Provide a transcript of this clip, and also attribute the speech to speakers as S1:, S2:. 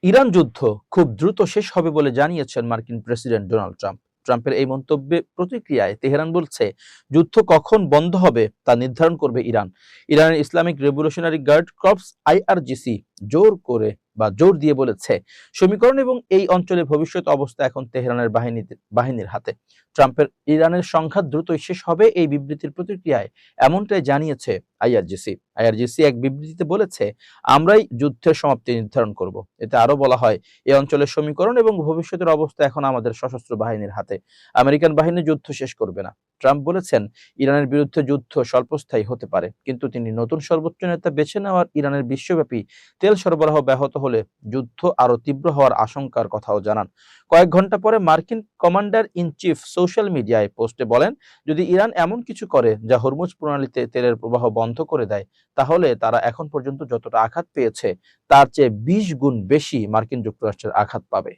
S1: Iran যুদ্ধ খুব দ্রুত শেষ হবে বলে জানিয়েছেন মার্কিন প্রেসিডেন্ট ডোনাল্ড ট্রাম্প। ট্রাম্পের এই মন্তব্যে প্রতিক্রিয়ায় তেহরান বলছে, যুদ্ধ কখন বন্ধ হবে তা নির্ধারণ করবে ইরান। ইরানের Islamic Revolutionary Guard Corps IRGC জোর দিয়ে বলেছে, সমীকরণ এবং এই অঞ্চলের ভবিষ্যৎ অবস্থা এখন তেহরানের বাহিনীর হাতে। ট্রাম্পের ইরানের সংঘাত দ্রুতই শেষ হবে এই বিবৃতির প্রতিক্রিয়ায় এমনটাই জানিয়েছে আইআরজিসি। আইআরজিসি এক বিবৃতিতে বলেছে, আমরাই যুদ্ধের সমাপ্তি নির্ধারণ করব। এতে আরো বলা হয়, এই অঞ্চলের সমীকরণ এবং ভবিষ্যতের অবস্থা এখন আমাদের সশস্ত্র বাহিনীর হাতে। আমেরিকান বাহিনী যুদ্ধ শেষ করবে না। ট্রাম্প বলেছেন, ইরানের বিরুদ্ধে যুদ্ধ স্বল্পস্থায়ী হতে পারে, কিন্তু তিনি নতুন সর্বোচ্চ নেতা বেছে নেওয়ার ইরানের বিশ্বব্যাপী তেল সরবরাহ ব্যাহত হলে যুদ্ধ আরো তীব্র হওয়ার আশঙ্কার কথাও জানান। কয়েক ঘন্টা পরে মার্কিন কমান্ডার ইন চিফ সোশ্যাল মিডিয়ায় পোস্টে বলেন, যদি ইরান এমন কিছু করে যা হরমুজ প্রণালীতে তেলের প্রবাহ বন্ধ করে দেয়, তাহলে তারা এখন পর্যন্ত যতটা আঘাত পেয়েছে তার চেয়ে 20 গুণ বেশি মার্কিন যুক্তরাষ্ট্রের আঘাত পাবে।